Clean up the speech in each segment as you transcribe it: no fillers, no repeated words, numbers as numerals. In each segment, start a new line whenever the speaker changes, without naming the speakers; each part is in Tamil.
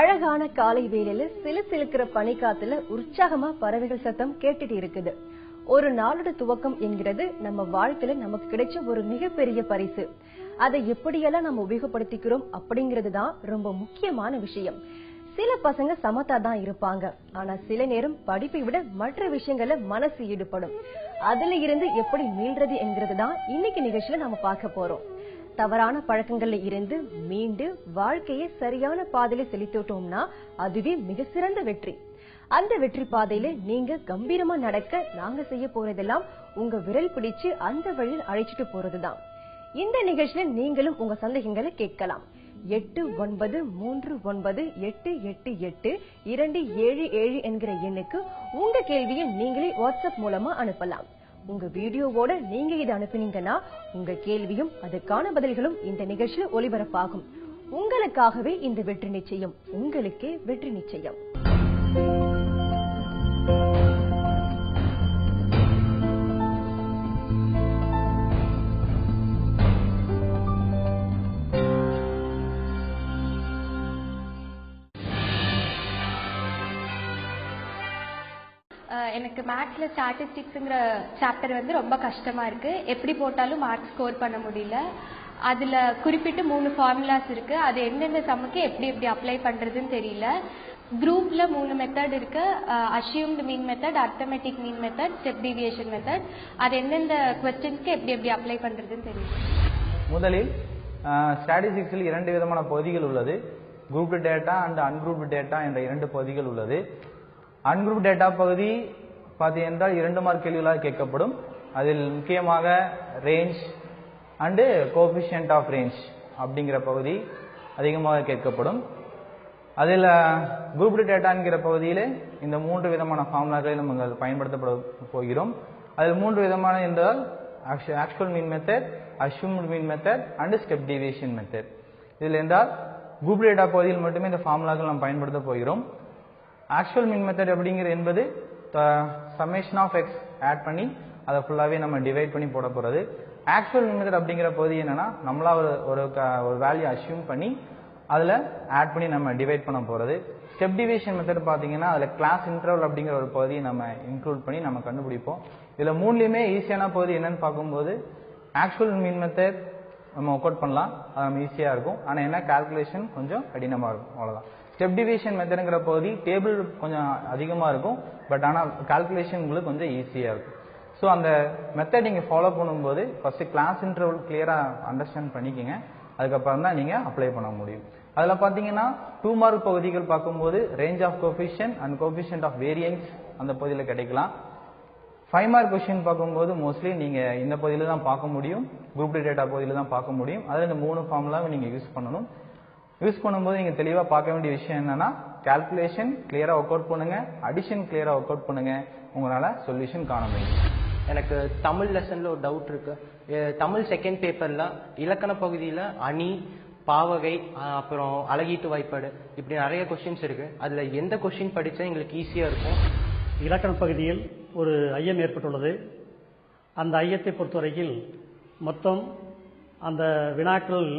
அழகான காலை வேளையில சிலுசிலுக்கிற பனிக்காத்துல உற்சாகமா பறவைகள் சத்தம் கேட்டுட்டு இருக்குது. ஒரு நாளோட துவக்கம் என்கிறது நம்ம வாழ்க்கையில நமக்கு கிடைச்ச ஒரு மிகப்பெரிய பரிசு. அதை எப்படியெல்லாம் நம்ம உபயோகப்படுத்திக்கிறோம் அப்படிங்கிறது தான் ரொம்ப முக்கியமான விஷயம். சில பசங்க சமத்தா தான் இருப்பாங்க, ஆனா சில நேரம் படிப்பை விட மற்ற விஷயங்கள்ல மனசு ஈடுபடும். அதுல இருந்து எப்படி மீள்றது என்கிறது தான் இன்னைக்கு நிகழ்ச்சியில நாம பார்க்க போறோம். தவறான பழக்கங்கள்ல இருந்து மீண்டு வாழ்க்கையை சரியான பாதையில செலுத்திட்டோம்னா அதுவே மிக சிறந்த வெற்றி. அந்த வெற்றி பாதையில நீங்க கம்பீரமா நடக்க நாங்க செய்ய போறதெல்லாம் உங்க விரல் பிடிச்சு அந்த வழியில் அழைச்சிட்டு போறதுதான். இந்த நிகழ்ச்சியில நீங்களும் உங்க சந்தேகங்களை கேட்கலாம். 8939888277 என்கிற எண்ணுக்கு உங்க கேள்வியை நீங்களே வாட்ஸ்அப் மூலமா அனுப்பலாம். உங்க வீடியோவோட நீங்க இதை அனுப்பினீங்கன்னா உங்க கேள்வியும் அதுக்கான பதில்களும் இந்த நிகழ்ச்சியில ஒளிபரப்பாகும். உங்களுக்காகவே இந்த வெற்றி நிச்சயம், உங்களுக்கே வெற்றி நிச்சயம்.
எனக்கு மேத்ஸ்ல ஸ்டாட்டிஸ்டிக்ஸ்ங்கிற சாப்டர் வந்து ரொம்ப கஷ்டமா இருக்கு. எப்படி போட்டாலும் மார்க் ஸ்கோர் பண்ண முடியல. அதுல குறிப்பிட்டு 3 ஃபார்முலாஸ் இருக்கு. அது எந்தெந்த சம்முக்கு எப்படி எப்படி அப்ளை பண்றதுன்னு தெரியல. குரூப்ல 3 மெத்தட் இருக்கு. Assumed mean method, arithmetic mean method, step deviation method. அது எந்தெந்த क्वेश्चंसக்கு எப்படி எப்படி அப்ளை பண்றதுன்னு தெரியல.
முதலில் ஸ்டாட்டிஸ்டிக்ஸில் 2 விதமான பகுதிகள் உள்ளது. Grouped data and ungrouped data என்ற 2 பகுதிகள் உள்ளது. அன்குரூப் டேட்டா பகுதி பார்த்தீங்கன்னா 2 மார்க் கேள்விகளாக கேட்கப்படும். அதில் முக்கியமாக range and coefficient of range அப்படிங்கிற பகுதி அதிகமாக கேட்கப்படும். அதில் குரூப்டு டேட்டாங்கிற பகுதியில் இந்த 3 விதமான ஃபார்முலாக்களை நம்ம பயன்படுத்தப்பட போகிறோம். அதில் 3 விதமான என்றால் actual mean method, assumed mean method and step deviation method. இதில் என்றால் குரூப் டேட்டா பகுதியில் மட்டுமே இந்த ஃபார்முலாக்கள் நாம் பயன்படுத்த போகிறோம். ஆக்சுவல் மீன் மெத்தட் அப்படிங்கிறது என்பது சம்மேஷன் ஆஃப் எக்ஸ் ஆட் பண்ணி அதை ஃபுல்லாகவே நம்ம டிவைட் பண்ணி போட போகிறது. ஆக்சுவல் மீன் மெத்தட் அப்படிங்கிற பகுதி என்னன்னா நம்மளா ஒரு வேல்யூ அஷ்யூம் பண்ணி அதில் ஆட் பண்ணி நம்ம டிவைட் பண்ண போகிறது. ஸ்டெப் டிவியேஷன் மெத்தட் பார்த்தீங்கன்னா அதில் கிளாஸ் இன்டர்வல் அப்படிங்கிற ஒரு பகுதியை நம்ம இன்க்ளூட் பண்ணி நம்ம கண்டுபிடிப்போம். இதில் 3லையுமே ஈஸியான பகுதி என்னன்னு பார்க்கும்போது ஆக்சுவல் மீன் மெத்தட் நம்ம ஒர்க் அவுட் பண்ணலாம், அது நம்ம ஈஸியாக இருக்கும். ஆனால் என்ன கால்குலேஷன் கொஞ்சம் கடினமாக இருக்கும், அவ்வளோதான். ஸ்டெப் டிவியேஷன் மெத்தட்ங்கிற பகுதி டேபிள் கொஞ்சம் அதிகமாக இருக்கும், பட் ஆனால் கால்குலேஷன் உங்களுக்கு கொஞ்சம் ஈஸியாக இருக்கும். ஸோ அந்த மெத்தட் நீங்கள் ஃபாலோ பண்ணும்போது ஃபர்ஸ்ட் கிளாஸ் இன்டர்வல் கிளியராக அண்டர்ஸ்டாண்ட் பண்ணிக்கோங்க. அதுக்கப்புறம் தான் நீங்கள் அப்ளை பண்ண முடியும். அதில் பார்த்தீங்கன்னா 2 மார்க் பகுதிகள் பார்க்கும்போது range of coefficient and coefficient of variance அந்த பகுதியில் கிடைக்கலாம். 5 மார்க் கொஸ்டின் பார்க்கும்போது மோஸ்ட்லி நீங்கள் இந்த பகுதியில் தான் பார்க்க முடியும், குரூப் டேட்டா பகுதியில் தான் பார்க்க முடியும். அதில் இந்த 3 ஃபார்முலாவை நீங்கள் யூஸ் பண்ணணும். யூஸ் பண்ணும்போது நீங்கள் தெளிவாக பார்க்க வேண்டிய விஷயம் என்னன்னா கால்குலேஷன் கிளியராக ஒர்க் அவுட் பண்ணுங்க, அடிஷன் கிளியராக ஒர்க் அவுட் பண்ணுங்க, உங்களால் சொல்யூஷன் காண முடியும்.
எனக்கு தமிழ் லெசன்ல ஒரு டவுட் இருக்கு. தமிழ் செகண்ட் பேப்பர்ல இலக்கண பகுதியில் அணி, பாவகை, அப்புறம் அழகீட்டு வாய்ப்பாடு இப்படி நிறைய கொஸ்டின்ஸ் இருக்கு. அதுல எந்த கொஸ்டின் படிச்சா எங்களுக்கு ஈஸியா இருக்கும்?
இலக்கண பகுதியில் ஒரு ஐயம் ஏற்பட்டுள்ளது. அந்த ஐயத்தை பொறுத்தவரையில் மொத்தம் அந்த வினாக்கள்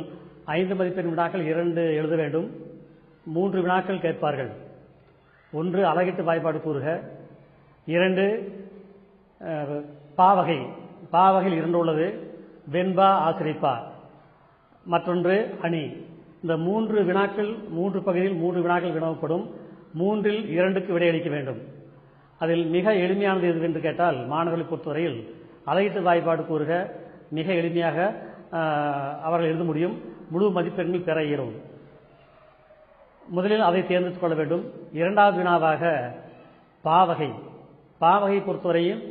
5 மதிப்பெண் வினாக்கள் 2 எழுத வேண்டும். 3 வினாக்கள் கேட்பார்கள். 1 அலகிட்டு வாய்ப்பாடு கூறுக, 2 பாவகை, பாவகையில் 2 உள்ளது, வெண்பா ஆசிரிப்பா, மற்றொன்று அணி. இந்த 3 வினாக்கள் 3 பகுதியில் 3 வினாக்கள் வினவப்படும். 3ல் 2க்கு விடையளிக்க வேண்டும். அதில் மிக எளிமையானது எது என்று கேட்டால் மாணவர்களை பொறுத்தவரையில் அலகிட்டு வாய்ப்பாடு கூறுக மிக எளிமையாக அவர்கள் எழுத முடியும், முழு மதிப்பெண்கள் பெற இயலும். முதலில் அதை தேர்ந்தெடுத்துக் கொள்ள வேண்டும். 2வது வினாவாக பாவகை, பாவகை பொறுத்தவரையில்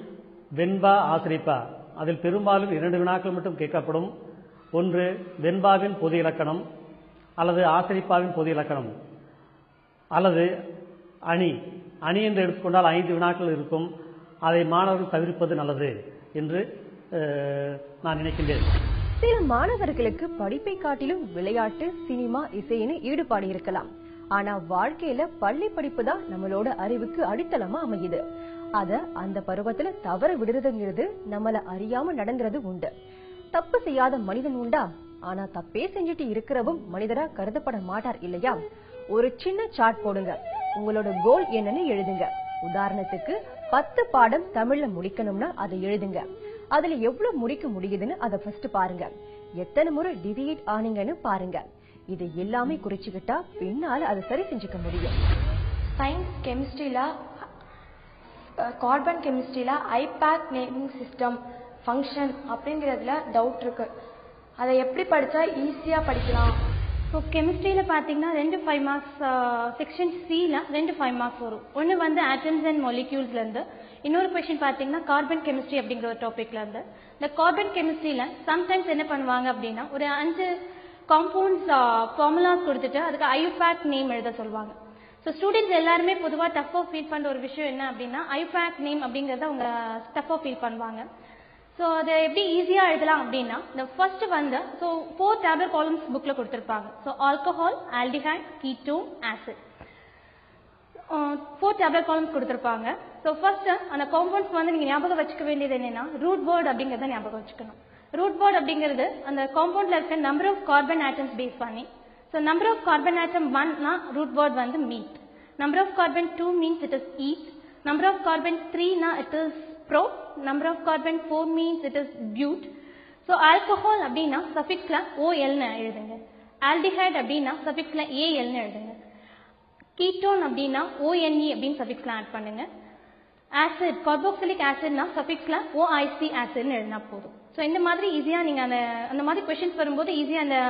வெண்பா ஆசிரிப்பா, அதில் பெரும்பாலும் 2 வினாக்கள் மட்டும் கேட்கப்படும். ஒன்று வெண்பாவின் பொது இலக்கணம் அல்லது ஆசிரிப்பாவின் பொது இலக்கணம், அல்லது அணி. அணி என்று எடுத்துக்கொண்டால் 5 வினாக்கள் இருக்கும். அதை மாணவர்கள் தவிர்ப்பது நல்லது என்று நான் நினைக்கின்றேன்.
சில மாணவர்களுக்கு படிப்பை காட்டிலும் விளையாட்டு, சினிமா, இசைன்னு ஈடுபாடு இருக்கலாம். ஆனா வாழ்க்கையில பள்ளி படிப்பு தான் நம்மளோட அறிவுக்கு அடித்தளமா அமையுது. அத அந்த பருவத்துல தவற விடுறதுங்கிறது நம்மள அறியாம நடந்துறது உண்டு. தப்பு செய்யாத மனிதன் உண்டா? ஆனா தப்பே செஞ்சுட்டு இருக்கிறவும் மனிதரா கருதப்பட மாட்டார் இல்லையா? ஒரு சின்ன சார்ட் போடுங்க. உங்களோட கோல் என்னன்னு எழுதுங்க. உதாரணத்துக்கு 10 பாடம் தமிழ்ல முடிக்கணும்னா அதை எழுதுங்க. அதுல எவ்வளவு முடிக்க முடியுதுன்னு அதை ஃபர்ஸ்ட் பாருங்க. எத்தனை முறை டிவியேட் ஆனீங்கன்னு பாருங்க. இது எல்லாமே குறிச்சுக்கிட்டா பின்னால அதை சரி செஞ்சுக்க முடியும்.
சயின்ஸ் கெமிஸ்ட்ரியில கார்பன் கெமிஸ்ட்ரியில ஐபேக் நேமிங் சிஸ்டம் ஃபங்க்ஷன் அப்படிங்கிறதுல டவுட் இருக்கு. அதை எப்படி படிச்சா ஈஸியா படிக்கலாம்?
இப்போ கெமிஸ்ட்ரியில் பார்த்தீங்கன்னா 2 5 மார்க்ஸ், செக்ஷன் சியில் 2 5 மார்க்ஸ் வரும். ஒன்று வந்து ஆட்டம்ஸ் அண்ட் மாலிக்யூல்ஸ்லேருந்து, இன்னொரு கொஸ்டின் பார்த்தீங்கன்னா கார்பன் கெமிஸ்ட்ரி அப்படிங்கிற ஒரு டாப்பிக்லேருந்து. இந்த கார்பன் கெமிஸ்ட்ரியில் சம்டைம்ஸ் என்ன பண்ணுவாங்க அப்படின்னா ஒரு 5 காம்பவுண்ட்ஸ் ஃபார்முலாஸ் கொடுத்துட்டு அதுக்கு ஐபேக் நேம் எழுத சொல்லுவாங்க. ஸோ ஸ்டூடெண்ட்ஸ் எல்லாருமே பொதுவாக டஃப்பாக ஃபீல் பண்ணுற ஒரு விஷயம் என்ன அப்படின்னா ஐபேக் நேம் அப்படிங்கிறத அவங்க டஃப்பாக ஃபீல் பண்ணுவாங்க. ஸோ அதை எப்படி ஈஸியாக எழுதலாம் அப்படின்னா இந்த ஃபர்ஸ்ட் வந்து 4 டேப்லெட் காலம்ஸ் புக்கில் கொடுத்துருப்பாங்க. So alcohol, aldehyde, ketone, acid 4 tablet columns கொடுத்துருப்பாங்க. ஸோ ஃபர்ஸ்ட் அந்த காம்பவுண்ட்ஸ் வந்து நீங்கள் ஞாபகம் வச்சுக்க வேண்டியது என்னன்னா ரூட் வேர்ட் அப்படிங்கிறத ஞாபகம் வச்சுக்கணும். ரூட் வேர்ட் அப்படிங்கிறது அந்த காம்பவுண்ட்ல இருக்க number of carbon atoms base பண்ணி. So number of carbon atom 1னா ரூட் வேர்ட் வந்து meth. Number of carbon 2 means it is eth. Number of carbon 3னா it is pro. Number of carbon 4 means it is but. So alcohol அப்படின்னா சஃபிக்ஸ்ல OL னு எழுதுங்க. aldehyde அப்படின்னா சஃபிக்ஸ்ல AL னு எழுதுங்க. ketone அப்படின்னா ONE அப்படின்னு சஃபிக்ஸ்ல ஆட் பண்ணுங்க. acid, carboxylic acidனா சஃபிக்ஸ்ல OIC acid னு எழுதினா போதும். ஸோ இந்த மாதிரி ஈஸியா நீங்க அந்த மாதிரி கொஸ்டின்ஸ் வரும்போது ஈஸியா அந்த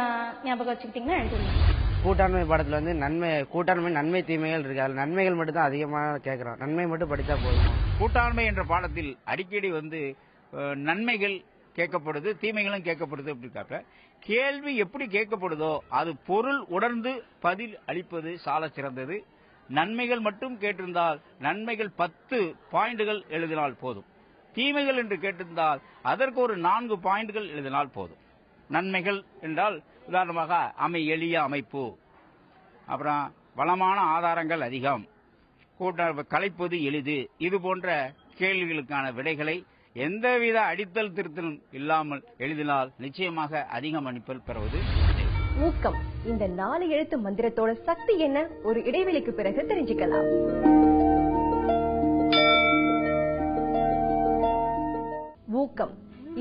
ஞாபகம் வச்சுக்கிட்டீங்கன்னா எழுதிடலாம்.
கூட்டாண்மை பாடத்துல வந்து கூட்டாண்மை நன்மை தீமைகள் இருக்கு. அதுல நன்மைகள் மட்டும் தான் அதிகமாக கேட்கிறோம். நன்மை மட்டும் படித்தா போதும்.
கூட்டாண்மை என்ற பாடத்தில் அடிக்கடி நன்மைகள் கேட்கப்படுது, தீமைகளும் கேட்கப்படுது. அப்படிக்காக கேள்வி எப்படி கேட்கப்படுதோ அது பொருள் உணர்ந்து பதில் அளிப்பது சால சிறந்தது. நன்மைகள் மட்டும் கேட்டிருந்தால் நன்மைகள் 10 பாயிண்டுகள் எழுதினால் போதும். தீமைகள் என்று கேட்டிருந்தால் அதற்கு ஒரு 4 பாயிண்டுகள் எழுதினால் போதும். நன்மைகள் என்றால் உதாரணமாக எளிய அமைப்பு, அப்புறம் வளமான ஆதாரங்கள் அதிகம், கலைப்பது எளிது, இது போன்ற கேள்விகளுக்கான விடைகளை எந்தவித அடித்தல் திருத்தலும் இல்லாமல் எழுதினால் நிச்சயமாக அதிக மதிப்பெண் பெறுவது.
ஊக்கம், இந்த 4 எழுத்து மந்திரத்தோட சக்தி என்ன? ஒரு இடைவெளிக்கு பிறகு தெரிஞ்சுக்கலாம். ஊக்கம்,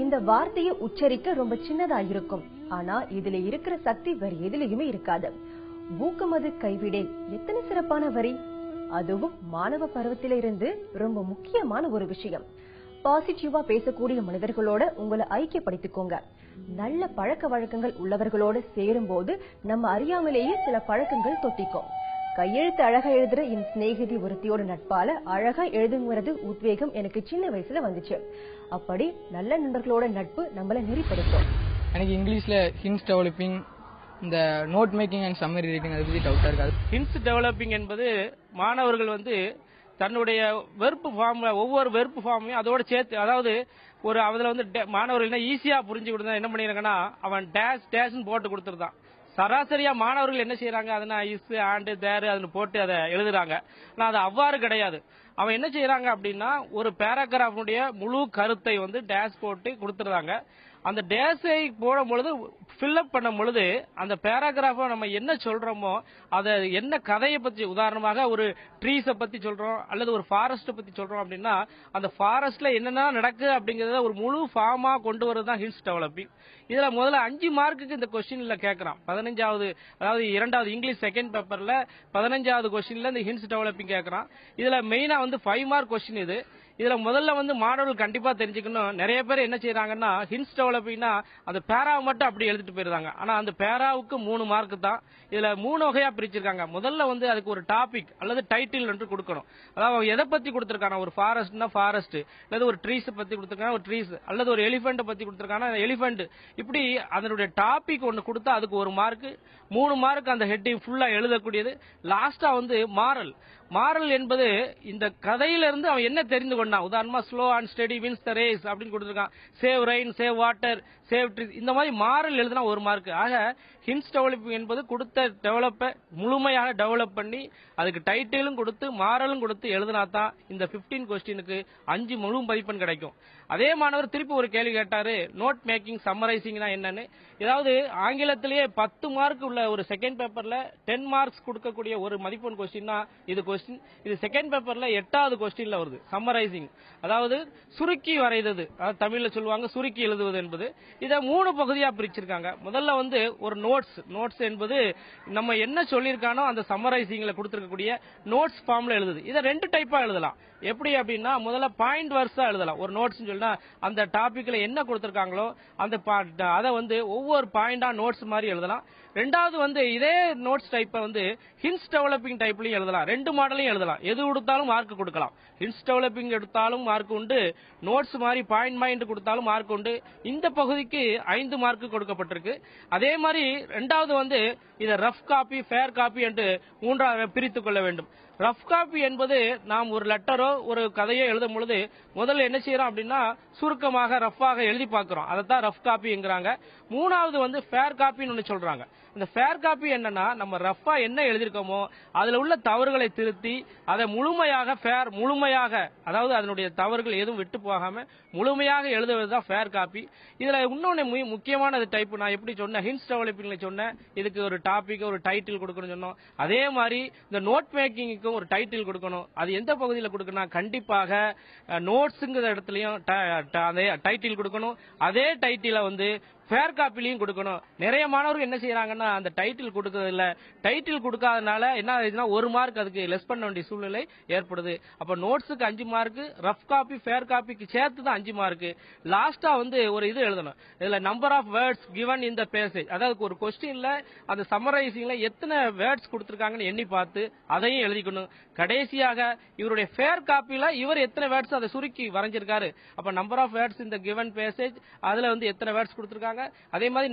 இந்த வார்த்தையை உச்சரிக்க ரொம்ப சின்னதா இருக்கும். ஆனா இதுல இருக்கிற சக்தி வேற எதுலயுமே இருக்காது. ஊக்கம் அது கைவிடேல். எத்தனை சிறப்பான வரி! அதுவும் மாணவ பருவத்தில இருந்து ரொம்ப முக்கியமான ஒரு விஷயம். பாசிட்டிவா பேசக்கூடிய மனிதர்களோட உங்களை ஐக்கியப்படுத்திக்கோங்க. நல்ல பழக்க வழக்கங்கள் உள்ளவர்களோட சேரும் போது நம்ம அறியாமலேயே சில பழக்கங்கள் தொத்திக்கும். கையெழுத்து அழகா எழுதுற என் சிநேகிதி ஒருத்தியோட நட்பால அழகா எழுதுங்கிறது உத்வேகம் எனக்கு சின்ன வயசுல வந்துச்சு. அப்படி நல்ல நண்பர்களோட நட்பு நம்மள நெறிப்படுத்தும்.
எனக்கு இங்கிலீஷ்ல ஹிண்ட்ஸ் டெவலப்பிங், இந்த note making and summary reading அதை பத்தி டவுட்டா இருக்காது.
ஹிண்ட்ஸ் டெவலப்பிங் என்பது மாணவர்கள் தன்னுடைய வெர்பு ஃபார்ம், ஒவ்வொரு வெர்பு ஃபார்மையும் அதோட சேர்த்து, அதாவது அதுல மாணவர்கள் ஈஸியா புரிஞ்சு கொடுத்தா என்ன பண்ணிருக்காங்கன்னா அவன் டேஷ் டேஷ்னு போட்டு கொடுத்துருந்தான். சராசரியா மாணவர்கள் என்ன செய்யறாங்க, அதனா இஸ் ஆண்டு தேர் அதுன்னு போட்டு அதை எழுதுறாங்க. ஆனா அது அவ்வாறு கிடையாது. அவன் என்ன செய்யறாங்க அப்படின்னா ஒரு பேராகிராஃபுடைய முழு கருத்தை டேஷ் போட்டு கொடுத்துறாங்க. அந்த டேஷை போடும் பொழுது ஃபில்அப் பண்ணும் பொழுது அந்த பேராகிராஃபை நம்ம என்ன சொல்றோமோ அதை என்ன கதையை பத்தி, உதாரணமாக ஒரு ட்ரீஸை பத்தி சொல்றோம் அல்லது ஒரு ஃபாரஸ்ட் பத்தி சொல்றோம் அப்படின்னா அந்த ஃபாரஸ்ட்ல என்னென்ன நடக்குது அப்படிங்கறத ஒரு முழு ஃபார்மா கொண்டு வரதுதான் ஹிண்ட்ஸ் டெவலப்பிங். இதுல முதல்ல 5 மார்க்குக்கு இந்த கொஸ்டின்ல கேட்கறான். 15வது, அதாவது 2வது இங்கிலீஷ் செகண்ட் பேப்பர்ல 15வது கொஸ்டின்ல இந்த ஹிண்ட்ஸ் டெவலப்பிங் கேட்கறான். இதுல மெயினா 5 மார்க் கொஸ்டின் இது. இதுல முதல்ல மாணவர்கள் கண்டிப்பா தெரிஞ்சுக்கணும். நிறைய பேர் என்ன செய்யறாங்கன்னா ஹிண்ட்ஸ் டெவலப்பிங்னா அந்த பேராவை மட்டும் அப்படி எழுதிட்டு போயிருந்தாங்க. ஆனா அந்த பேராவுக்கு 3 மார்க் தான். இதுல 3 வகையா பிரிச்சிருக்காங்க. முதல்ல அதுக்கு ஒரு டாபிக் அல்லது டைட்டில் என்று கொடுக்கணும். அதாவது எதை பத்தி கொடுத்திருக்காங்க, ஒரு ஃபாரஸ்ட்னா ஃபாரஸ்ட், அல்லது ஒரு ட்ரீஸ் பத்தி கொடுத்திருக்காங்க ஒரு ட்ரீஸ், அல்லது ஒரு எலிஃபென்ட் பத்தி கொடுத்திருக்காங்க எலிஃபென்ட். இப்படி அதனுடைய டாபிக் ஒன்னு கொடுத்தா அதுக்கு 1 மார்க், 3 மார்க் அந்த ஹெட்டிங் ஃபுல்லா எழுதக்கூடியது. லாஸ்டா மாரல். மாரல் என்பது இந்த கதையிலிருந்து அவன் என்ன தெரிந்து கொண்டான். உதாரணமா slow and steady wins the race அப்படின்னு கொடுத்திருக்கான். Save rain, save water, save trees, இந்த மாதிரி மாரல் எழுதினா 1 மார்க். ஆக ஹிண்ட்ஸ் டெவலப்பிங் என்பது கொடுத்த டெவலப்பை முழுமையாக டெவலப் பண்ணி அதுக்கு டைட்டிலும் கொடுத்து மாரலும் கொடுத்து எழுதினா தான் இந்த 15 கொஸ்டினுக்கு 5 முழு மதிப்பெண் கிடைக்கும். அதே மாணவர் திருப்பி ஒரு கேள்வி கேட்டாரு, நோட் மேக்கிங் சம்மரைசிங்னா என்னன்னு. ஏதாவது ஆங்கிலத்திலேயே 10 மார்க் உள்ள ஒரு செகண்ட் பேப்பர்ல 10 மார்க்ஸ் கொடுக்கக்கூடிய ஒரு மதிப்பெண் கொஸ்டின் தான் இது கொஸ்டின். இது செகண்ட் பேப்பர்ல 8வது கொஸ்டின்ல வருது. சம்மரைசிங் அதாவது சுருக்கி வரைதது, தமிழ்ல சொல்லுவாங்க சுருக்கி எழுதுவது என்பது. இதை 3 பகுதியா பிரிச்சிருக்காங்க. முதல்ல வந்து ஒரு நோட்ஸ் என்பது நம்ம என்ன சொல்லியிருக்கானோ அந்த சம்மரைசிங்ல கொடுத்திருக்கக்கூடிய நோட்ஸ் ஃபார்ம்ல எழுதுது. இதை 2 டைப்பா எழுதலாம். எப்படி அப்படின்னா, முதல்ல பாயிண்ட் வர்ஸா எழுதலாம். ஒரு நோட்ஸ் சொல்லினா அந்த டாபிக்ல என்ன கொடுத்திருக்காங்களோ அதை வந்து ஒவ்வொரு பாயிண்டா நோட்ஸ் மாதிரி எழுதலாம். ரெண்டாவது வந்து இதே நோட்ஸ் டைப்பை வந்து ஹின்ஸ் டெவலப்பிங் டைப்லயும் எழுதலாம். 2 மாடலையும் எழுதலாம். எது கொடுத்தாலும் மார்க் கொடுக்கலாம். ஹின்ஸ் டெவலப்பிங் எடுத்தாலும் மார்க் உண்டு, நோட்ஸ் மாதிரி பாயிண்ட் கொடுத்தாலும் மார்க் உண்டு. இந்த பகுதிக்கு 5 மார்க் கொடுக்கப்பட்டிருக்கு. அதே மாதிரி ரெண்டாவது வந்து இதை ரஃப் காப்பி, ஃபேர் காப்பி என்று 3ஆக பிரித்துக் கொள்ள வேண்டும். ரஃப் காப்பி என்பது நாம் ஒரு லெட்டரோ ஒரு கதையோ எழுதும் பொழுது முதல்ல என்ன செய்யறோம் அப்படின்னா சுருக்கமாக ரஃப்பாக எழுதி பார்க்கிறோம். அதைத்தான் ரஃப் காப்பிங்கிறாங்க. 3வது வந்து ஃபேர் காப்பின்னு ஒன்று சொல்றாங்க. இந்த ஃபேர் காப்பி என்னன்னா, நம்ம ரஃபா என்ன எழுதியிருக்கோமோ அதுல உள்ள தவறுகளை திருத்தி அதை முழுமையாக அதாவது அதனுடைய தவறுகள் எதுவும் விட்டு போகாம முழுமையாக எழுதுவதுதான் ஃபேர் காப்பி. இதுல இன்னொன்னு முக்கியமான டைப் நான் எப்படி சொன்னேன், ஹின்ஸ் டெவலப்பிங்ல சொன்னேன், இதுக்கு ஒரு டாபிக் ஒரு டைட்டில் கொடுக்கணும்னு சொன்னோம். அதே மாதிரி இந்த நோட் மேக்கிங்க்கு ஒரு டைட்டில் கொடுக்கணும். அது எந்த பகுதியில் கொடுக்கணும், கண்டிப்பாக நோட்ஸுங்கிற இடத்துலயும் டைட்டில் கொடுக்கணும். அதே டைட்டில வந்து ஃபேர் காப்பிலையும் கொடுக்கணும். நிறைய மாணவர்கள் என்ன செய்யறாங்கன்னா அந்த டைட்டில் கொடுக்கறது இல்ல. டைட்டில் கொடுக்காதனால என்ன ஆகுதுன்னா 1 மார்க் அதுக்கு லெஸ் பண்ண வேண்டிய சூழ்நிலை ஏற்படுது. அப்ப நோட்ஸுக்கு 5 மார்க், ரஃப் காப்பி ஃபேர் காப்பிக்கு சேர்த்து தான் 5 மார்க். லாஸ்டா வந்து ஒரு இது எழுதணும். இதுல number of words given in the passage, அதாவது ஒரு கொஸ்டின்ல அந்த சம்மரைசிங்ல எத்தனை வேர்ட்ஸ் கொடுத்திருக்காங்கன்னு எண்ணி பார்த்து அதையும் எழுதிக்கணும். கடைசியாக இவருடைய ஃபேர் காப்பில இவர் எத்தனை வேர்ட்ஸ் அதை சுருக்கி வரைஞ்சிருக்காரு, அப்ப நம்பர் ஆஃப் வேர்ட்ஸ் இந்த கிவன் பேசேஜ் அதுல வந்து எத்தனை வேர்ட்ஸ் கொடுத்திருக்காங்க, அதே மாதிரி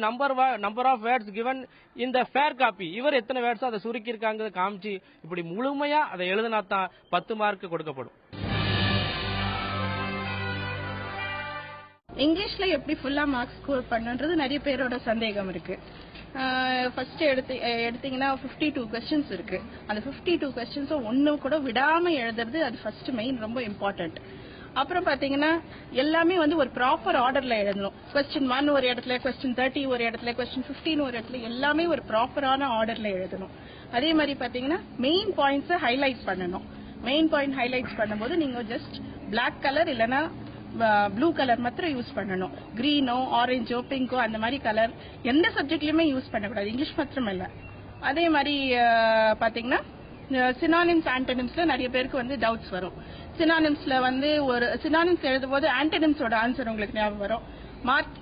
நம்பர் ஆஃப் வேர்ட்ஸ் கிவன் இந்த ஃபேர் காப்பி இவர் எத்தனை வேர்ட்ஸ் அதை சுருக்கி இருக்காங்க காமிச்சு இப்படி முழுமையா அதை எழுதினா தான் 10 மார்க் கொடுக்கப்படும்.
இங்கிலீஷ்ல எப்படி ஃபுல்லா மார்க்ஸ் ஸ்கோர் பண்ணுன்றது நிறைய பேரோட சந்தேகம் இருக்கு. ஃபர்ஸ்ட் எடுத்தீங்கன்னா 52 கொஸ்டின்ஸ் இருக்கு. அந்த 52 கொஸ்டின்ஸும் ஒன்னு கூட விடாம எழுதுறது அது ஃபர்ஸ்ட் மெயின், ரொம்ப இம்பார்ட்டன்ட். அப்புறம் பாத்தீங்கன்னா எல்லாமே வந்து ஒரு ப்ராப்பர் ஆர்டர்ல எழுதணும். கொஸ்டின் 1 ஒரு இடத்துல, கொஸ்டின் 30 ஒரு இடத்துல, கொஸ்டின் 15 ஒரு இடத்துல, எல்லாமே ஒரு ப்ராப்பரான ஆர்டர்ல எழுதணும். அதே மாதிரி பாத்தீங்கன்னா மெயின் பாயிண்ட்ஸ் ஹைலைட் பண்ணணும். மெயின் பாயிண்ட் ஹைலைட் பண்ணும்போது நீங்க ஜஸ்ட் பிளாக் கலர் இல்லனா ப்ளூ கலர் மாத்திரம் யூஸ் பண்ணணும். கிரீனோ ஆரஞ்சோ பிங்கோ அந்த மாதிரி கலர் எந்த சப்ஜெக்ட்லயுமே யூஸ் பண்ணக்கூடாது, இங்கிலீஷ் மாத்திரம் இல்ல. அதே மாதிரி பாத்தீங்கன்னா சினானிம்ஸ் ஆன்டனிம்ஸ்ல நிறைய பேருக்கு வந்து டவுட்ஸ் வரும். சினானிம்ஸ்ல வந்து ஒரு சினானிம்ஸ் எழுதும் போது ஆன்டனிம்ஸோட ஆன்சர் உங்களுக்கு ஞாபகம் வரும்.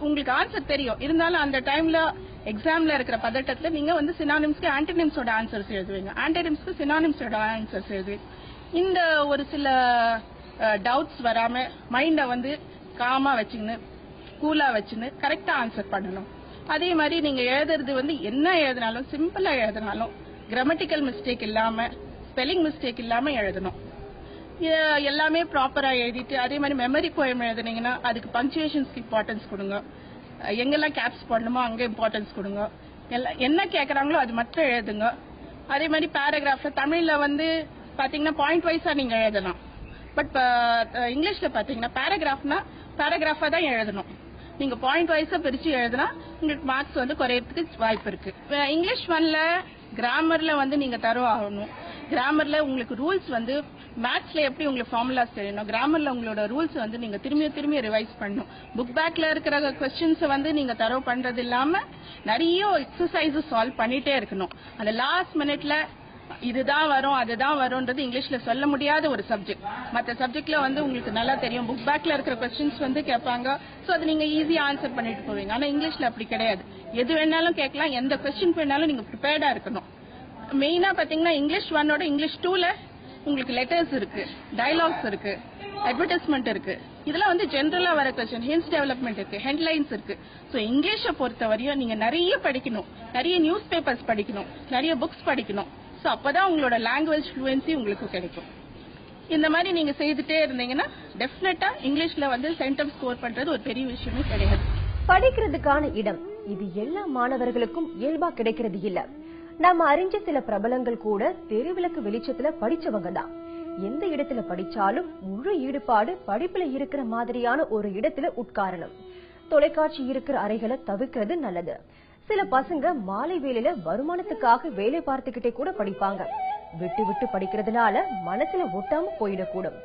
உங்களுக்கு ஆன்சர் தெரியும், இருந்தாலும் அந்த டைம்ல எக்ஸாம்ல இருக்கிற பதட்டத்துல நீங்க வந்து சினானிம்ஸ்க்கு ஆன்டனிம்ஸோட ஆன்சர்ஸ் எழுதுவீங்க, ஆன்டனிம்ஸ்க்கு சினானிம்ஸோட ஆன்சர்ஸ் எழுதுவீங்க. இந்த ஒரு சில டவுட்ஸ் வராம மைண்ட வந்து காமா வச்சுன்னு கூலா வச்சுன்னு கரெக்டா ஆன்சர் பண்ணணும். அதே மாதிரி நீங்க எழுதுறது வந்து என்ன எழுதினாலும் சிம்பிளா எழுதினாலும் கிராமட்டிக்கல் மிஸ்டேக் இல்லாம ஸ்பெல்லிங் மிஸ்டேக் இல்லாம எழுதணும். எல்லாமே ப்ராப்பரா எழுதிட்டு அதே மாதிரி மெமரி போயம் எழுதுனீங்கன்னா அதுக்கு பங்க்சுவேஷன்ஸ்க்கு இம்பார்ட்டன்ஸ் கொடுங்க. எங்கெல்லாம் கேப்ஸ் போடணுமோ அங்க இம்பார்ட்டன்ஸ் கொடுங்க. என்ன கேக்குறாங்களோ அது மட்டும் எழுதுங்க. அதே மாதிரி பேராகிராஃப்ல தமிழ்ல வந்து பாத்தீங்கன்னா பாயிண்ட் வைஸா நீங்க எழுதலாம். பட் இங்கிலீஷ்ல பாத்தீங்கன்னா பேராகிராஃப்னா பேராகிராஃபா தான் எழுதணும். நீங்க பாயிண்ட் வைஸா பிரிச்சு எழுதுனா உங்களுக்கு மார்க்ஸ் வந்து குறையறதுக்கு வாய்ப்பு இருக்கு. இங்கிலீஷ் 1ல கிராமர்ல வந்து நீங்க தரவு ஆகணும். கிராமர்ல உங்களுக்கு ரூல்ஸ் வந்து மேத்ஸ்ல எப்படி உங்களுக்கு ஃபார்முலாஸ் தெரியணும், கிராமர்ல உங்களோட ரூல்ஸ் வந்து நீங்க திரும்பி ரிவைஸ் பண்ணணும். புக் பேக்ல இருக்கிற கொஸ்டின்ஸ் வந்து நீங்க தரவு பண்றது இல்லாம நிறைய எக்ஸசைசஸ் சால்வ் பண்ணிட்டே இருக்கணும். அந்த லாஸ்ட் மினிட்ல இதுதான் வரும் அதுதான் வரும்ன்றது இங்கிலீஷ்ல சொல்ல முடியாத ஒரு சப்ஜெக்ட். மற்ற சப்ஜெக்ட்ல வந்து உங்களுக்கு நல்லா தெரியும், புக் பேக்ல இருக்கிற கொஸ்டின்ஸ் வந்து கேட்பாங்க, சோ அது நீங்க ஈஸியா ஆன்சர் பண்ணிட்டு போவீங்க. ஆனா இங்கிலீஷ்ல அப்படி கிடையாது, எது வேணாலும் கேட்கலாம், எந்த கொஸ்டின் வேணாலும் நீங்க ப்ரிப்பேர்டா இருக்கணும். மெயினா பாத்தீங்கன்னா இங்கிலீஷ் 1ஓட இங்கிலீஷ் 2ல உங்களுக்கு லெட்டர்ஸ் இருக்கு, டயலாக்ஸ் இருக்கு, அட்வர்டைஸ்மெண்ட் இருக்கு. இதெல்லாம் வந்து ஜெனரலா வர கொஸ்டின், ஹின்ஸ் டெவலப்மெண்ட் இருக்கு, ஹெட்லைன்ஸ் இருக்கு. சோ இங்கிலீஷை பொறுத்தவரையும் நீங்க நிறைய படிக்கணும், நிறைய நியூஸ் பேப்பர்ஸ் படிக்கணும், நிறைய புக்ஸ் படிக்கணும். சோ அப்பதான் உங்களோட லாங்குவேஜ் ஃப்ளூயன்சி உங்களுக்கு கிடைக்கும். இந்த மாதிரி நீங்க செய்துட்டே இருந்தீங்கன்னா டெஃபினட்டா இங்கிலீஷ்ல வந்து சென்டம் ஸ்கோர் பண்றது ஒரு பெரிய விஷயமே கிடையாது.
படிக்கிறதுக்கான இடம் இது எல்லா மாணவர்களுக்கும் இயல்பா கிடைக்கிறது இல்ல. நம்ம அறிஞ்ச சில பிரபலங்கள் கூட தெருவிளக்கு வெளிச்சத்துல படிச்சவங்க தான். எந்த இடத்துல படிச்சாலும் முழு ஈடுபாடு படிப்புல இருக்கிற மாதிரியான ஒரு இடத்துல உட்காரணும். தொலைக்காட்சி இருக்கிற அறைகளை தவிர்க்கிறது நல்லது. சில பசங்க மாலை வேளையில வருமானத்துக்காக வேலை பார்த்துக்கிட்டே கூட படிப்பாங்க. விட்டு விட்டு படிக்கிறதுனால மனசுல ஒட்டாம போயிடக்கூடும்.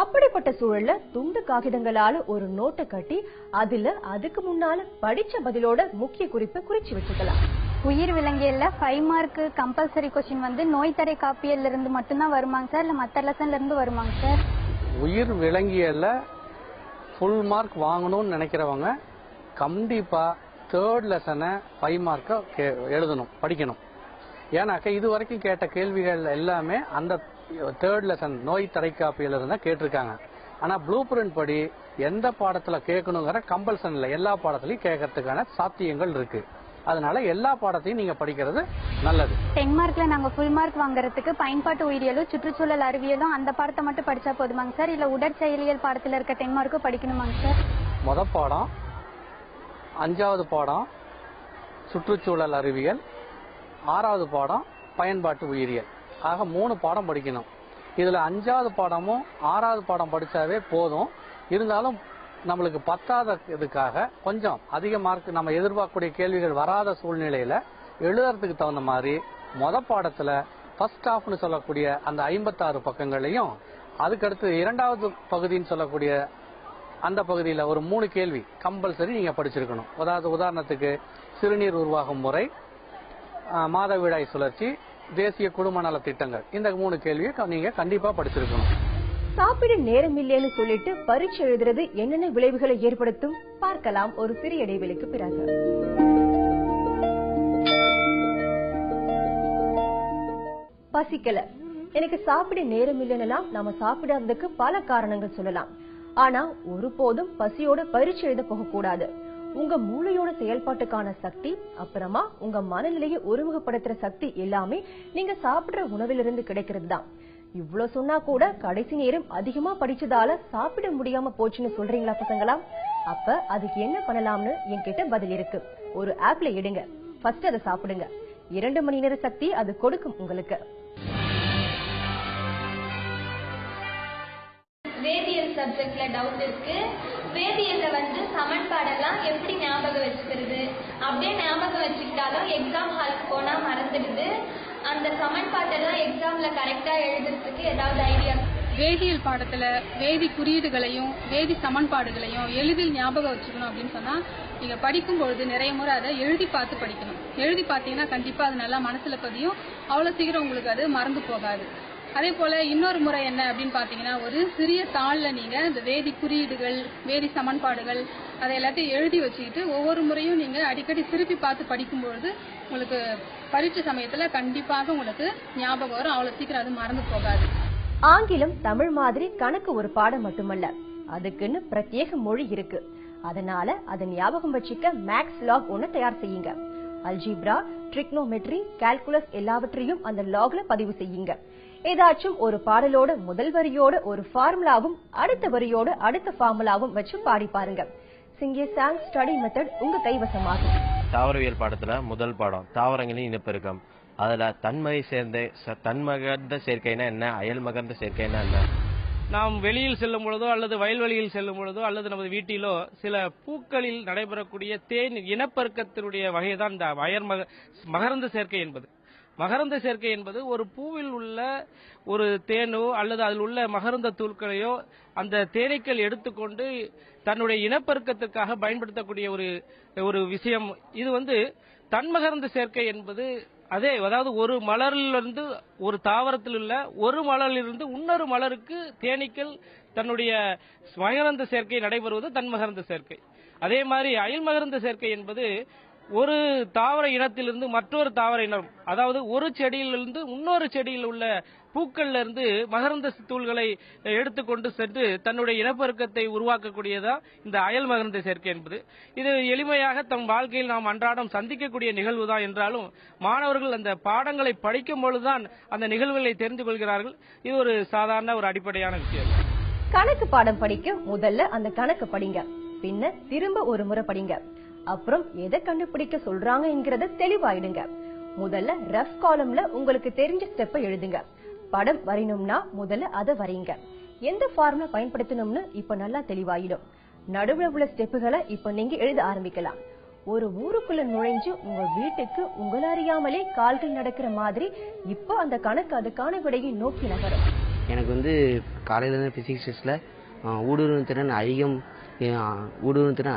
அப்படிப்பட்ட சூழல்ல துண்டு காகிதங்களால ஒரு நோட்டை கட்டி அதுக்கு முன்னால படிச்ச பதிலோட முக்கிய குறிப்பை குறிச்சு வச்சுக்கலாம்.
உயிர் விலங்கியல்ல 5 மார்க் கம்பல்சரி கொஸ்டின் வந்து நோய் தடை காப்பியல்ல இருந்து மட்டும்தான் வருமாங்க சார், இல்ல மத்த லெசன்ல இருந்து வருமாங்க சார்?
உயிர் விலங்கியல்ல ஃபுல் மார்க் வாங்கணும்னு நினைக்கிறவங்க கண்டிப்பா 3rd லெசனை 5 மார்க்க எழுதணும், படிக்கணும். ஏன்னாக்க இது வரைக்கும் கேட்ட கேள்விகள் எல்லாமே அந்த 3rd லெசன் நோய் தடை காப்பியில இருந்தா கேட்டிருக்காங்க. ஆனா ப்ளூ பிரிண்ட் படி எந்த பாடத்துல கேட்கணுங்கிற கம்பல்சன் இல்லை, எல்லா பாடத்திலையும் கேட்கறதுக்கான சாத்தியங்கள் இருக்கு. அதனால எல்லா பாடத்தையும் நீங்க படிக்கிறது நல்லது.
10 மார்க்ல நாங்க ஃபுல் மார்க் வாங்குறதுக்கு பயன்பாட்டு உயிரியலும் சுற்றுச்சூழல் அறிவியலும் அந்த பாடத்தை மட்டும் படிச்சா போதுமாங்க சார், இல்ல உடற்செயலியல் பாடத்துல இருக்க 10 மார்க்கும் படிக்கணுமாங்க சார்?
முதல் பாடம், 5வது பாடம் சுற்றுச்சூழல் அறிவியல், 6வது பாடம் பயன்பாட்டு உயிரியல். ஆக 3 பாடம் படிக்கணும். இதுல 5வது பாடமும் 6வது பாடம் படிச்சாவே போதும். இருந்தாலும் நம்மளுக்கு 10வது கொஞ்சம் அதிக மார்க் நம்ம எதிர்பார்க்கக்கூடிய கேள்விகள் வராத சூழ்நிலையில எழுதுறதுக்கு தகுந்த மாதிரி முதல் பாடத்துல ஃபர்ஸ்ட் ஹாஃப்னு சொல்லக்கூடிய அந்த 56 பக்கங்களையும், அதுக்கடுத்து 2வது பகுதின்னு சொல்லக்கூடிய அந்த பகுதியில ஒரு 3 கேள்வி கம்பல்சரி நீங்க படிச்சிருக்கணும். உதாரணத்துக்கு சிறுநீர் உருவாகும் முறை, மாதவிடாய் சுழற்சி, தேசிய குடும்ப நல திட்டங்கள், இந்த 3 கேள்வியை நீங்க கண்டிப்பா படிச்சிருக்கணும்.
சாப்பிட நேரம் இல்லைன்னு சொல்லிட்டு பரீட்சை எழுதுறது என்னென்ன விளைவுகளை ஏற்படுத்தும் பார்க்கலாம் ஒரு சிறிய இடைவெளிக்கு பிறகு. பசிக்கல, எனக்கு சாப்பிட நேரம் இல்லைன்னா நாம சாப்பிடாததுக்கு பல காரணங்கள் சொல்லலாம். ஆனா ஒருபோதும் பசியோட பரீட்சை எழுத போக கூடாது. உங்க மூளையோட செயல்பாட்டுக்கான சக்தி, அப்புறமா உங்க மனநிலையை ஒருமுகப்படுத்துற சக்தி எல்லாமே நீங்க சாப்பிடுற உணவிலிருந்து கிடைக்கிறது தான். இவ்வளவு சொன்னா கூட கடைசி நேரம் அதிகமா படிச்சதால சாப்பிட முடியாம போச்சுன்னு சொல்றீங்களா பசங்களா? அப்ப அதுக்கு என்ன பண்ணலாம்னு என்கிட்ட பதில் இருக்கு. ஒரு ஆப்ல எடுங்க, ஃபர்ஸ்ட் அதை சாப்பிடுங்க. 2 மணி நேர சக்தி அது கொடுக்கும் உங்களுக்கு.
வேதியியல் சப்ஜெக்ட்ல டவுட் இருக்கு. வேதியியல்ல வந்து சமன்பாடெல்லாம் எப்படி ஞாபகம் வச்சுக்கிறது, அப்படியே ஞாபகம் வச்சுக்கிட்டாலும் எக்ஸாம் ஹாலுக்கு போனா மறந்துடுது. அந்த சமன்பாட்டெல்லாம் எக்ஸாம்ல கரெக்டா எழுதுறதுக்கு ஏதாவது ஐடியா?
வேதியியல் பாடத்துல வேதி குறியீடுகளையும் வேதி சமன்பாடுகளையும் எளிதில் ஞாபகம் வச்சுக்கணும் அப்படின்னு சொன்னா நீங்க படிக்கும் பொழுது நிறைய முறை அதை எழுதி பார்த்து படிக்கணும். எழுதி பார்த்தீங்கன்னா கண்டிப்பா அது நல்லா மனசுல பதியும். அவ்வளவு சீக்கிரம் உங்களுக்கு அது மறந்து போகாது. அதே போல இன்னொரு முறை என்ன அப்படின்னு பாத்தீங்கன்னா, ஒரு சிறிய தாள்ல நீங்க இந்த வேதி குறியீடுகள் வேதி சமன்பாடுகள் அதை எல்லாத்தையும் எழுதி வச்சுக்கிட்டு ஒவ்வொரு முறையும் நீங்க அடிக்கடி திருப்பி பார்த்து படிக்கும்பொழுது உங்களுக்கு பரீட்சை சமயத்துல கண்டிப்பாக உங்களுக்கு ஞாபகம் வரும். அவ்வளவு சீக்கிரம் அது மறந்து போகாது.
ஆங்கிலம் தமிழ் மாதிரி கணக்கு ஒரு பாடம் மட்டுமல்ல, அதுக்குன்னு பிரத்யேக மொழி இருக்கு. அதனால அதை ஞாபகம் வச்சுக்க மேக்ஸ் லாக் ஒன்னு தயார் செய்யுங்க. அல்ஜிப்ரா, ட்ரிக்னோமெட்ரி, கால்குலஸ் எல்லாவற்றையும் அந்த லாக்ல பதிவு செய்யுங்க. ஏதாச்சும் ஒரு பாடலோட முதல் வரியோட ஒரு ஃபார்முலாவும் அடுத்த வரியோட அடுத்த ஃபார்முலாவும் வச்சு பாடி பாருங்க. சிங்கிய சாங் ஸ்டடி மெத்தட் உங்க கைவசமாகும்.
தாவரவியல் பாடத்துல முதல் பாடம் தாவரங்களின் இனப்பெருக்கம். அதுல தன்மகர்ந்த சேர்க்கைனா என்ன, அயல் மகர்ந்த சேர்க்கைனா என்ன?
நாம் வெளியில் செல்லும் பொழுதோ அல்லது வயல்வெளியில் செல்லும் பொழுதோ அல்லது நமது வீட்டிலோ சில பூக்களில் நடைபெறக்கூடிய தேன் இனப்பெருக்கத்தினுடைய வகைதான் இந்த மகரந்த சேர்க்கை என்பது. மகரந்த சேர்க்கை என்பது ஒரு பூவில் உள்ள ஒரு தேனோ அல்லது அதில் உள்ள மகரந்த தூள்களையோ அந்த தேனீக்கள் எடுத்துக்கொண்டு தன்னுடைய இனப்பெருக்கத்திற்காக பயன்படுத்தக்கூடிய ஒரு விஷயம். இது தன்மகரந்த சேர்க்கை என்பது அதாவது ஒரு மலரிலிருந்து ஒரு தாவரத்தில் உள்ள ஒரு மலரிலிருந்து இன்னொரு மலருக்கு தேனீக்கள் தன்னுடைய மகரந்த சேர்க்கை நடைபெறுவது தன்மகரந்த சேர்க்கை. அதே மாதிரி அயல் மகரந்த சேர்க்கை என்பது ஒரு தாவர இனத்திலிருந்து மற்றொரு தாவர இனம், அதாவது ஒரு செடியிலிருந்து இன்னொரு செடியில் உள்ள பூக்கள்ல இருந்து மகரந்த தூள்களை எடுத்துக்கொண்டு சென்று தன்னுடைய இனப்பெருக்கத்தை உருவாக்கக்கூடியதா இந்த அயல் மகரந்த சேர்க்கை என்பது. இது எளிமையாக தம் வாழ்க்கையில் நாம் அன்றாடம் சந்திக்கக்கூடிய நிகழ்வுதான் என்றாலும் மாணவர்கள் அந்த பாடங்களை படிக்கும் பொழுதுதான் அந்த நிகழ்வுகளை தெரிந்து கொள்கிறார்கள். இது ஒரு சாதாரண ஒரு அடிப்படையான விஷயம்.
கணக்கு பாடம் படிக்க முதல்ல அந்த கணக்கு படிங்க, பின்ன திரும்ப ஒரு முறை படிங்க. அப்புறம் எதை கண்டுபிடிக்க சொல்றாங்க என்கிறத தெளிவாயிடுங்க. முதல்ல ரஃப் காலம்ல உங்களுக்கு தெரிஞ்ச ஸ்டெப்பை எழுதுங்க. படம் வரையணும்னா முதல்ல அதை வரைங்க. எந்த ஃபார்முலா பயன்படுத்தணும்னு இப்ப நல்லா தெளிவாயிடும். நடுவுல உள்ள ஸ்டெப்புகளை இப்ப நீங்க எழுத ஆரம்பிக்கலாம். ஒரு ஊருக்குள்ள நுழைஞ்சு உங்க வீட்டுக்கு உங்களை அறியாமலே கால்கள் நடக்கிற மாதிரி இப்போ அந்த கணக்கு அதுக்கான விடையை நோக்கி நகரும்.
எனக்கு வந்து காலையில இருந்து பிசிக்ஸ் டெஸ்ட்ல ஊடுருவும் திறன்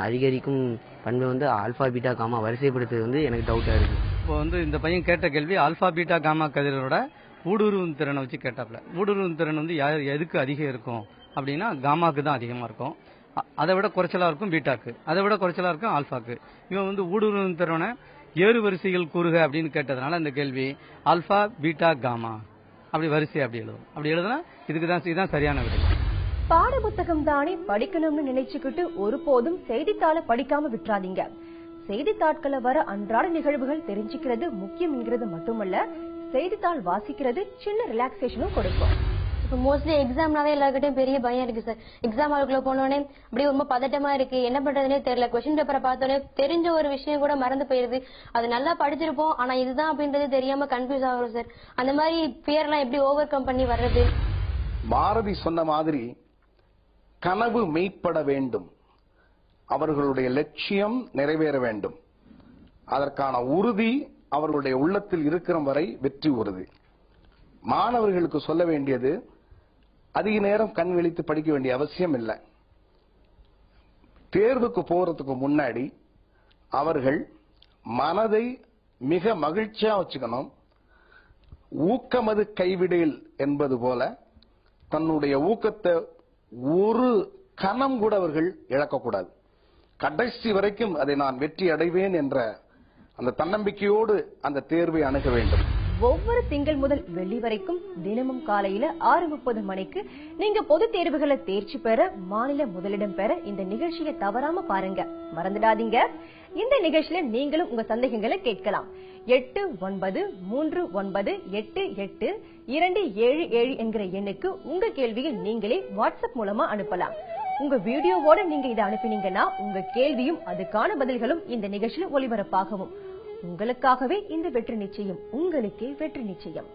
அதிகரிக்கும் பண்பை வந்து ஆல்பா பீட்டா காமா வரிசைப்படுத்துறது வந்து எனக்கு டவுட்டா இருக்கு.
இப்போ வந்து இந்த பையன் கேட்ட கேள்வி ஆல்பா பீட்டா காமா கதிரோட ஊடுருவும் திறனை வச்சு கேட்டாப்ல. ஊடுருவும் திறன் வந்து எதுக்கு அதிகம் இருக்கும் அப்படின்னா காமாக்கு தான் அதிகமா இருக்கும். அதை விட குறைச்சலா இருக்கும் பீட்டாக்கு, அதை விட குறைச்சலா இருக்கும் ஆல்பாக்கு. இவன் வந்து ஊடுருவும் திறனை ஏறு வரிசைகள் கூறுக அப்படின்னு கேட்டதுனால இந்த கேள்வி ஆல்பா பீட்டா காமா அப்படி வரிசை அப்படி எழுதும். அப்படி எழுதுனா இதுதான் சரியான விடை.
பாட புத்தகம் தானே படிக்கணும்னு நினைச்சுக்கிட்டு ஒருபோதும் செய்தித்தாளை படிக்காம விட்டுறாதீங்க. செய்தித்தாட்களை வர அன்றாட நிகழ்வுகள் தெரிஞ்சுக்கிறது முக்கியம் என்கிறது மட்டுமல்ல, செய்தித்தாள் வாசிக்கிறது சின்ன ரிலாக்ஸேஷனும் கொடுக்கும்.
இப்போ மோஸ்ட்லி எக்ஸாம்னாவே எல்லாருக்கிட்டையும் பெரிய பயம் இருக்கு சார். எக்ஸாம் ஹாலுக்குள்ள போனோடனே அப்படியே ரொம்ப பதட்டமா இருக்கு, என்ன பண்றதுனே தெரியல. கொஸ்டின் பேப்பரை பார்த்தோன்னே தெரிஞ்ச ஒரு விஷயம் கூட மறந்து போயிருது. அது நல்லா படிச்சிருப்போம், ஆனா இதுதான் அப்படின்றது தெரியாம கன்ஃபியூஸ் ஆகும் சார். அந்த மாதிரி ஃபியர் எல்லாம் எப்படி ஓவர் கம் பண்ணி வர்றது?
பாரதி சொன்ன மாதிரி கனவு மெய்ப்பட வேண்டும், அவர்களுடைய லட்சியம் நிறைவேற வேண்டும், அதற்கான உறுதி அவர்களுடைய உள்ளத்தில் இருக்கிற வரை வெற்றி உறுதி. மாணவர்களுக்கு சொல்ல வேண்டியது, அதிக நேரம் கண் விழித்து படிக்க வேண்டிய அவசியம் இல்லை. தேர்வுக்கு போறதுக்கு முன்னாடி அவர்கள் மனதை மிக மகிழ்ச்சியா வச்சுக்கணும். ஊக்கமது கைவிடேல் என்பது போல தன்னுடைய ஊக்கத்தை ஒரு கணம் கூட அவர்கள் இழக்கக்கூடாது. கடைசி வரைக்கும் அதை நான் வெற்றி அடைவேன் என்ற அந்த தன்னம்பிக்கையோடு அந்த தேர்வை அணுக வேண்டும்.
ஒவ்வொரு திங்கள் முதல் வெள்ளி வரைக்கும் தினமும் காலையில 6:30 மணிக்கு நீங்க பொது தேர்வுகளை தேர்ச்சி பெற, மாநில முதலிடம் பெற இந்த நிகழ்ச்சியை தவறாம பாருங்க. மறந்துடாதீங்க, இந்த நிகழ்ச்சியில நீங்களும் உங்க சந்தேகங்களை கேட்கலாம். 8939882277 என்கிற எண்ணுக்கு உங்க கேள்வியை நீங்களே வாட்ஸ்அப் மூலமா அனுப்பலாம். உங்க வீடியோவோட நீங்க இதை அனுப்பினீங்கன்னா உங்க கேள்வியும் அதுக்கான பதில்களும் இந்த நிகழ்ச்சியில ஒளிபரப்பாகவும். உங்களுக்காகவே இந்த வெற்றி நிச்சயம், உங்களுக்கே வெற்றி நிச்சயம்.